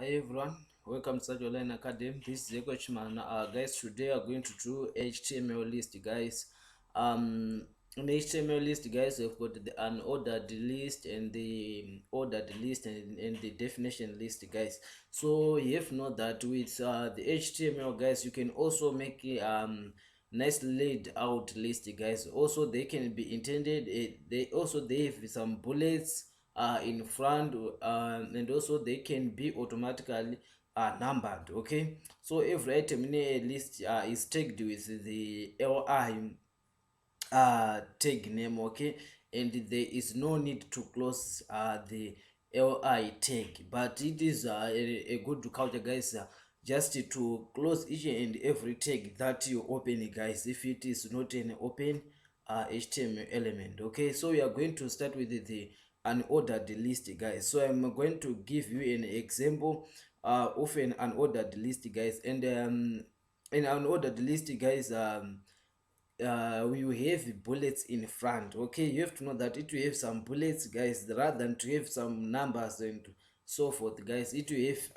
Hi everyone, welcome to Sachii Online Academy. This is Ezekiel. Guys, today we are going to do HTML list, guys. In the HTML list, guys, we've got the unordered list and the ordered list and the definition list, guys. So you have to know that with the HTML, guys, you can also make nice laid out list, guys. Also, they can be intended. They have some bullets in front, and also they can be automatically numbered. Okay, so every item in a list is tagged with the li tag name. Okay, and there is no need to close the li tag, but it is a good culture, guys, just to close each and every tag that you open, guys, if it is not an open HTML element. Okay, so we are going to start with the unordered list, guys. So I'm going to give you an example of an unordered list, guys. And in unordered list, guys, we have bullets in front. Okay, you have to know that it will have some bullets, guys, rather than to have some numbers and so forth, guys. It will have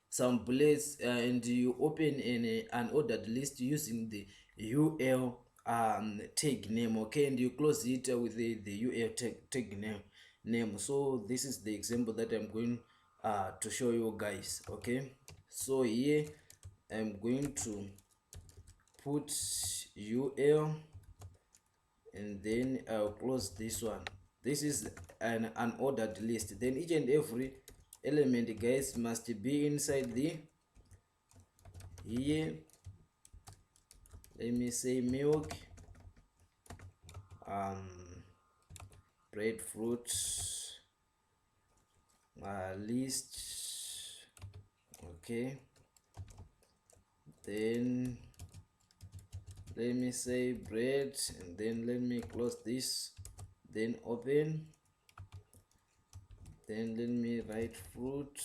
some bullets, and you open in an ordered list using the ul tag name. Okay, and you close it with the ul tag name. So this is the example that I'm going to show you, guys. Okay, so here I'm going to put ul, and then I'll close this one. This is an unordered list. Then each and every element, guys, must be inside the here. Let me say milk, breadfruit list. Okay, then let me say bread, and then let me close this, then open, then let me write fruit.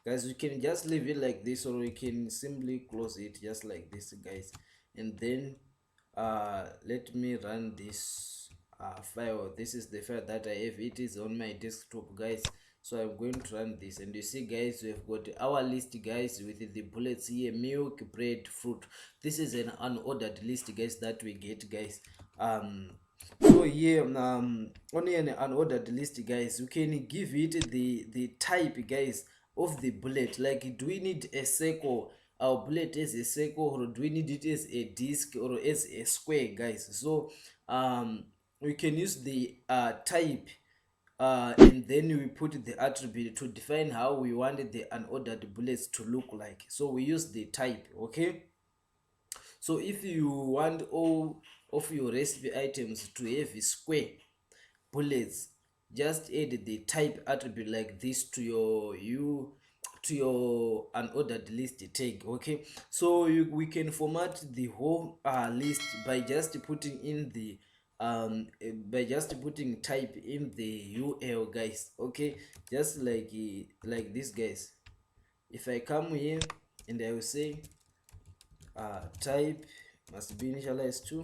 Guys, you can just leave it like this, or you can simply close it just like this, guys. And then let me run this file. This is the file that I have. It is on my desktop, guys. So I'm going to run this, and you see, guys, we've got our list, guys, with the bullets here: milk, bread, fruit. This is an unordered list, guys, that we get, guys. So here, only an unordered list, guys, you can give it the type, guys, of the bullet. Like, do we need a circle? Our bullet as a circle, or do we need it as a disc or as a square, guys? So we can use the type, and then we put the attribute to define how we wanted the unordered bullets to look like. So we use the type. Okay, so if you want all of your recipe items to have a square bullets, just add the type attribute like this to your unordered list tag. Okay, so we can format the whole list by just putting in the by just putting type in the ul, guys. Okay, just like this, guys. If I come here and I will say type must be initialized to,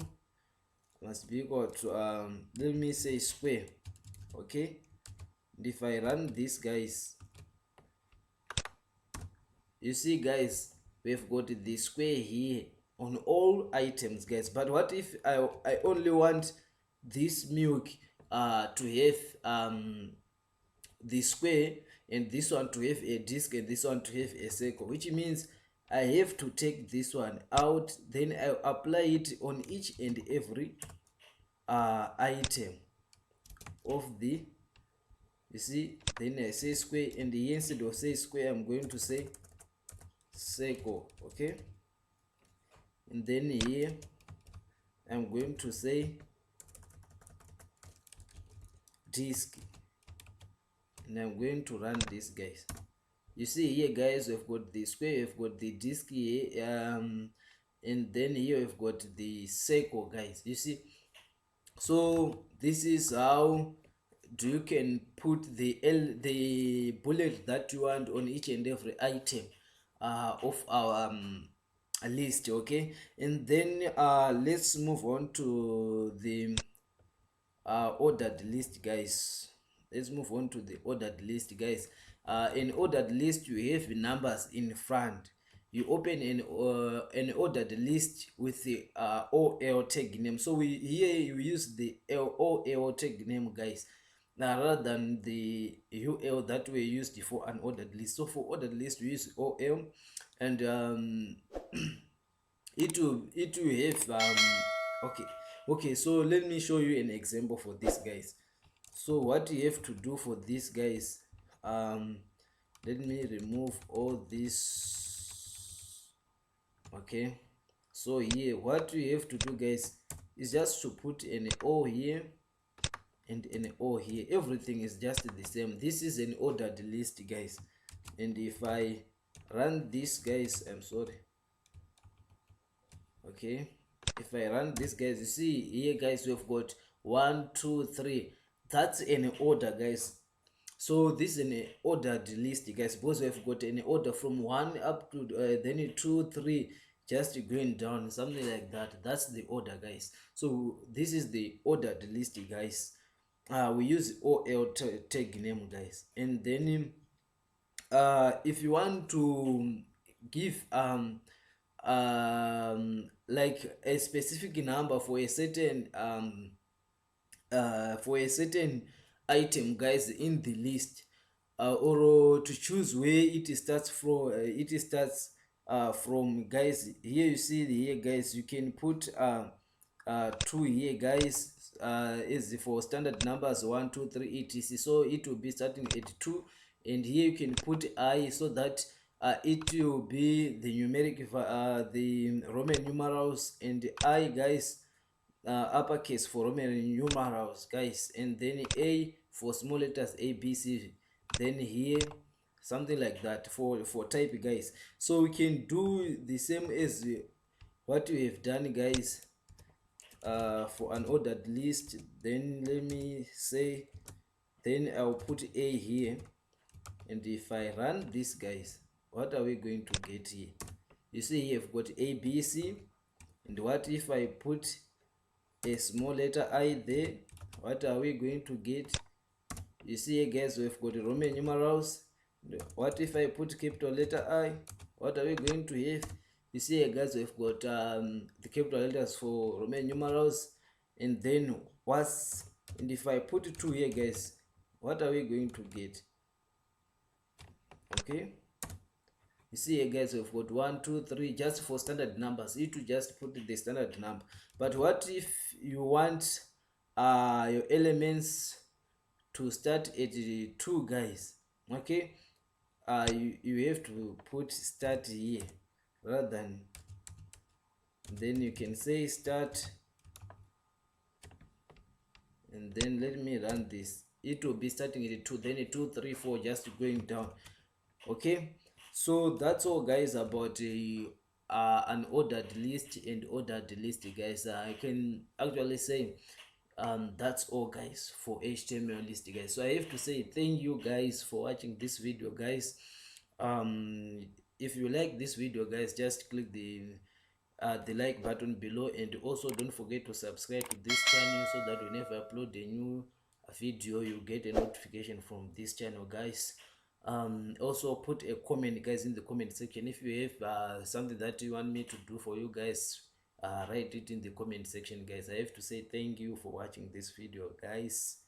must be equal to let me say square. Okay, and if I run this, guys, you see, guys, we've got the square here on all items, guys. But what if I only want this milk to have the square, and this one to have a disc, and this one to have a circle, which means I have to take this one out, then I apply it on each and every item of the, you see. Then I say square, and the instead of say square, I'm going to say circle. Okay, and then here I'm going to say disk, and I'm going to run this, guys. You see here, guys, we've got the square, we've got the disk here, and then here we've got the circle, guys. You see, so this is how you can put the bullet that you want on each and every item of our list. Okay, and then let's move on to the ordered list, guys. Let's move on to the ordered list, guys. an ordered list, you have numbers in front. You open an ordered list with the OL tag name. So here you use the OL tag name, guys, rather than the UL that we used for an ordered list. So for ordered list we use OL, and it will have okay. So let me show you an example for this, guys. So what you have to do for this, guys, let me remove all this. Okay, so here what you have to do, guys, is just to put an O here and an O here. Everything is just the same. This is an ordered list, guys, and if I run this, guys, I'm sorry, okay, if I run this, guys, you see here, guys, we've got 1 2 3. That's an order, guys. So this is an ordered list, guys, because we've got an order from 1 up to then 2 3, just going down, something like that. That's the order, guys. So this is the ordered list, guys. We use OL tag name, guys, and then if you want to give like a specific number for a certain item, guys, in the list, or to choose where it starts from, from, guys, here you see here, guys, you can put 2 here, guys, is for standard numbers 1 2 3 etc. So it will be starting at 2, and here you can put I, so that it will be the numeric the Roman numerals, and I, guys, uppercase for Roman numerals, guys, and then A for small letters A B C, then here something like that for type, guys. So we can do the same as what we have done, guys, for an ordered list. Then let me say, then I'll put A here, and if I run this, guys, what are we going to get here? You see here I've got A B C, and what if I put a small letter I there? What are we going to get? You see here, guys, we've got Roman numerals. What if I put capital letter I? What are we going to have? You see here, guys, we've got the capital letters for Roman numerals, and then and if I put 2 here, guys, what are we going to get? Okay, you see here, guys, we've got 1 2 3 just for standard numbers. You to just put the standard number. But what if you want your elements to start at 2, guys? Okay, you have to put start here, rather than, then you can say start, and then let me run this. It will be starting at 2, then 2 3 4, just going down. Okay, so that's all, guys, about an ordered list and ordered list, guys. I can actually say that's all, guys, for HTML list, guys. So I have to say thank you, guys, for watching this video, guys. If you like this video, guys, just click the like button below, and also don't forget to subscribe to this channel, so that whenever I upload a new video, you get a notification from this channel, guys. Also put a comment, guys, in the comment section. If you have something that you want me to do for you, guys, write it in the comment section, guys. I have to say thank you for watching this video, guys.